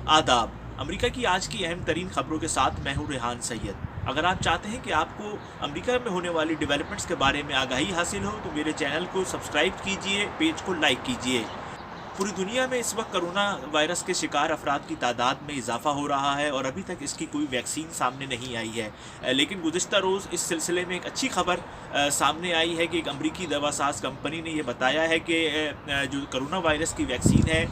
आदाब। अमेरिका की आज की अहम तरीन खबरों के साथ मैं हूँ रेहान सैयद। अगर आप चाहते हैं कि आपको अमेरिका में होने वाली डेवलपमेंट्स के बारे में आगाही हासिल हो तो मेरे चैनल को सब्सक्राइब कीजिए, पेज को लाइक कीजिए। पूरी दुनिया में इस वक्त कोरोना वायरस के शिकार अफराद की तादाद में इजाफा हो रहा है और अभी तक इसकी कोई वैक्सीन सामने नहीं आई है। लेकिन गुज़िश्ता रोज़ इस सिलसिले में एक अच्छी खबर सामने आई है कि एक अमरीकी दवासाज कंपनी ने यह बताया है कि जो कोरोना वायरस की वैक्सीन है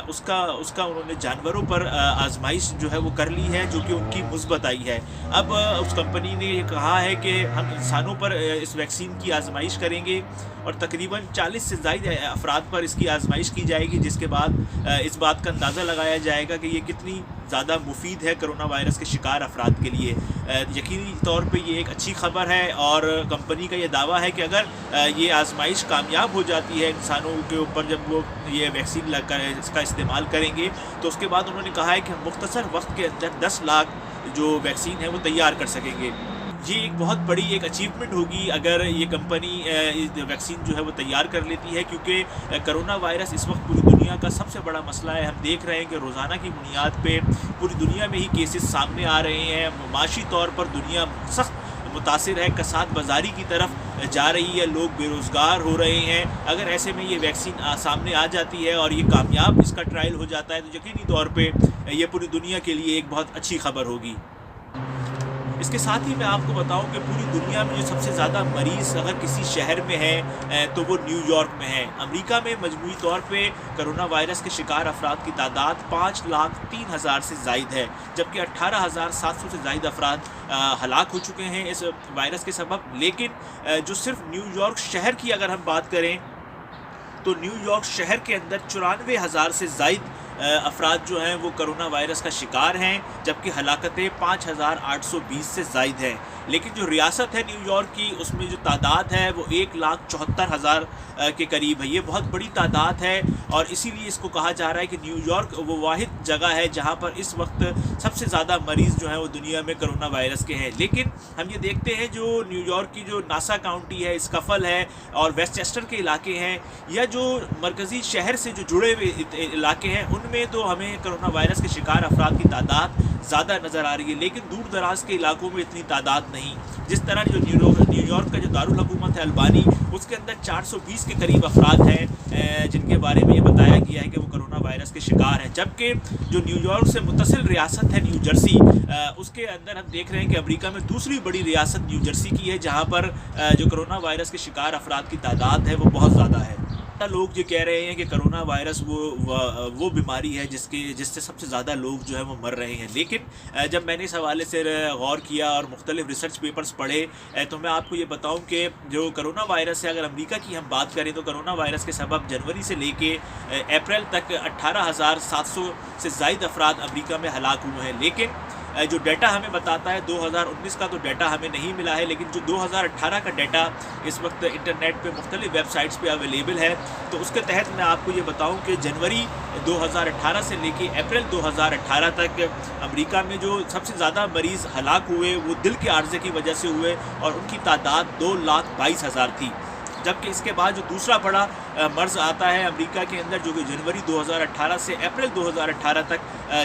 उसका उन्होंने जानवरों पर आजमाइश जो है वो कर ली है, जो कि उनकी मुस्बत आई है। अब उस कंपनी ने ये कहा है कि हम इंसानों पर इस वैक्सीन की आजमाइश करेंगे और तकरीबन 40 से ज़्यादा अफराद पर इसकी आजमाइश की जाएगी, जिसके बाद इस बात का अंदाज़ा लगाया जाएगा कि ये कितनी ज़्यादा मुफीद है कोरोना वायरस के शिकार अफराद के लिए। यकीनी तौर पे ये एक अच्छी खबर है और कंपनी का ये दावा है कि अगर ये आजमाइश कामयाब हो जाती है इंसानों के ऊपर, जब वो ये वैक्सीन इसका इस्तेमाल करेंगे, तो उसके बाद उन्होंने कहा है कि हम मुख्तसर वक्त के अंदर 10 लाख जो वैक्सीन है वो तैयार कर सकेंगे। ये एक बहुत बड़ी एक अचीवमेंट होगी अगर ये कंपनी वैक्सीन जो है वो तैयार कर लेती है, क्योंकि कोरोना वायरस इस वक्त पूरी दुनिया का सबसे बड़ा मसला है। हम देख रहे हैं कि रोज़ाना की बुनियाद पे पूरी दुनिया में ही केसेस सामने आ रहे हैं। माशी तौर पर दुनिया सख्त मुतासिर है, कसाद बाजारी की तरफ जा रही है, लोग बेरोज़गार हो रहे हैं। अगर ऐसे में ये वैक्सीन सामने आ जाती है और ये कामयाब इसका ट्रायल हो जाता है तो यकीनी तौर पर यह पूरी दुनिया के लिए एक बहुत अच्छी खबर होगी। इसके साथ ही मैं आपको बताऊं कि पूरी दुनिया में जो सबसे ज़्यादा मरीज़ अगर किसी शहर में है तो वो न्यूयॉर्क में है। अमेरिका में मजमूई तौर पे कोरोना वायरस के शिकार अफराद की तादाद 5,03,000 से ज़ायद है, जबकि 18,700 से ज़ायद अफराद हलाक हो चुके हैं इस वायरस के सबब। लेकिन जो सिर्फ न्यूयॉर्क शहर की अगर हम बात करें तो न्यूयॉर्क शहर के अंदर 94,000 से ज़ायद अफराद जो हैं वो कोरोना वायरस का शिकार हैं, जबकि हलाकतें 5,820 से ज़ायद हैं। लेकिन जो रियासत है न्यूयॉर्क की, उसमें जो तादाद है वो 1,74,000 के करीब है। ये बहुत बड़ी तादाद है और इसीलिए इसको कहा जा रहा है कि न्यूयॉर्क वो वाहिद जगह है जहाँ पर इस वक्त सबसे ज़्यादा मरीज़ जो हैं वो दुनिया में कोरोना वायरस के हैं। लेकिन हम ये देखते हैं जो न्यूयॉर्क की जो नासा काउंटी है, स्कफल है और वेस्टचेस्टर के इलाके हैं, या जो मरकज़ी शहर से जो जुड़े हुए इलाके हैं, उनमें तो हमें कोरोना वायरस के शिकार अफराद की तादाद ज़्यादा नज़र आ रही है। लेकिन दूर दराज के इलाकों में इतनी तादाद नहीं। जिस तरह जो न्यूयॉर्क का जो दारुल हुकूमत है अल्बानी, उसके अंदर 420 के करीब अफराद हैं जिनके बारे में ये बताया गया है कि वो कोरोना वायरस के शिकार हैं। जबकि जो न्यूयॉर्क से मुत्तसिल रियासत है न्यू जर्सी, उसके अंदर हम देख रहे हैं कि अमेरिका में दूसरी बड़ी रियासत न्यू जर्सी की है, जहाँ पर जो कोरोना वायरस के शिकार अफराद की तादाद है वो बहुत ज़्यादा है। लोग ये कह रहे हैं कि कोरोना वायरस वो बीमारी है जिससे सबसे ज़्यादा लोग जो है वो मर रहे हैं। लेकिन जब मैंने इस हवाले से गौर किया और मुख्तलिफ रिसर्च पेपर्स पढ़े तो मैं आपको ये बताऊं कि जो कोरोना वायरस है, अगर अमेरिका की हम बात करें तो कोरोना वायरस के सबब जनवरी से लेके अप्रैल तक 18,700 से ज़ायद अफराद अमेरिका में हलाक हुए हैं। लेकिन जो डाटा हमें बताता है 2019 का तो डाटा हमें नहीं मिला है, लेकिन जो 2018 का डाटा इस वक्त इंटरनेट पे मुख्तलिफ वेबसाइट्स पे अवेलेबल है, तो उसके तहत मैं आपको ये बताऊं कि जनवरी 2018 से लेके अप्रैल 2018 तक अमेरिका में जो सबसे ज़्यादा मरीज़ हलाक हुए वो दिल के आर्जे की वजह से हुए और उनकी तादाद 2,22,000 थी। जबकि इसके बाद जो दूसरा बड़ा मर्ज़ आता है अमेरिका के अंदर, जो कि जनवरी 2018 से अप्रैल 2018 तक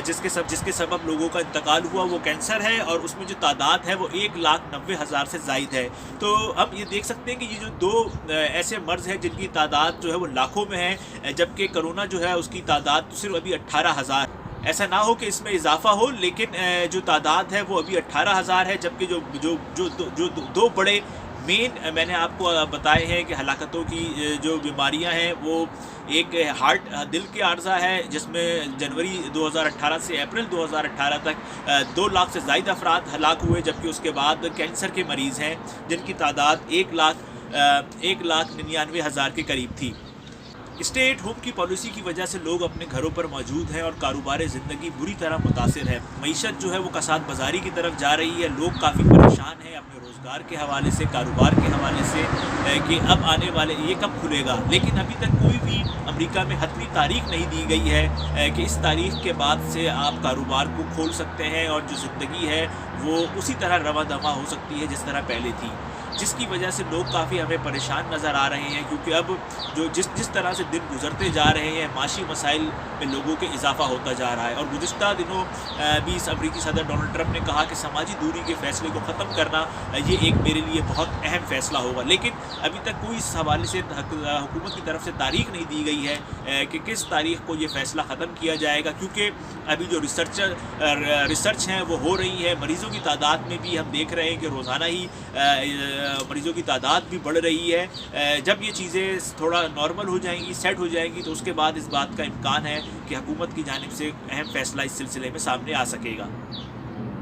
जिसके सबब लोगों का इंतकाल हुआ, वो कैंसर है और उसमें जो तादाद है वो 1,90,000 से ज़ायद है। तो हम ये देख सकते हैं कि ये जो दो ऐसे मर्ज़ हैं जिनकी तादाद जो है वो लाखों में है, जबकि कोरोना जो है उसकी तादाद तो सिर्फ अभी 18,000। ऐसा ना हो कि इसमें इजाफा हो, लेकिन जो तादाद है वो अभी 18,000 है। जबकि जो दो बड़े मेन मैंने आपको बताए हैं कि हलाकतों की जो बीमारियां हैं, वो एक दिल के आर्जा है जिसमें जनवरी 2018 से अप्रैल 2018 तक 2 लाख से ज़ायद अफराद हलाक हुए, जबकि उसके बाद कैंसर के मरीज़ हैं जिनकी तादाद 1,99,000 के करीब थी। स्टे एट होम की पॉलिसी की वजह से लोग अपने घरों पर मौजूद हैं और कारोबार ज़िंदगी बुरी तरह मुतासिर है। मईशत जो है वो कसाद बाजारी की तरफ जा रही है। लोग काफ़ी परेशान हैं अपने रोज़गार के हवाले से, कारोबार के हवाले से कि अब आने वाले ये कब खुलेगा। लेकिन अभी तक कोई भी अमेरिका में हतमी तारीख नहीं दी गई है कि इस तारीख के बाद से आप कारोबार को खोल सकते हैं और जो ज़िंदगी है वो उसी तरह रवा दवा हो सकती है जिस तरह पहले थी। جس کی وجہ سے لوگ کافی ہمیں پریشان نظر آ رہے ہیں، کیونکہ اب جو جس طرح سے دن گزرتے جا رہے ہیں معاشی مسائل میں لوگوں کے اضافہ ہوتا جا رہا ہے۔ اور گزشتہ دنوں بھی امریکی صدر ڈونلڈ ٹرمپ نے کہا کہ سماجی دوری کے فیصلے کو ختم کرنا یہ ایک میرے لیے بہت اہم فیصلہ ہوگا، لیکن ابھی تک کوئی اس حوالے سے حکومت کی طرف سے تاریخ نہیں دی گئی ہے کہ کس تاریخ کو یہ فیصلہ ختم کیا جائے گا، کیونکہ ابھی جو ریسرچ ہیں وہ ہو رہی ہے۔ مریضوں کی تعداد میں بھی ہم دیکھ رہے ہیں کہ روزانہ ہی مریضوں کی تعداد بھی بڑھ رہی ہے۔ جب یہ چیزیں تھوڑا نارمل ہو جائیں گی، سیٹ ہو جائیں گی، تو اس کے بعد اس بات کا امکان ہے کہ حکومت کی جانب سے اہم فیصلہ اس سلسلے میں سامنے آ سکے گا۔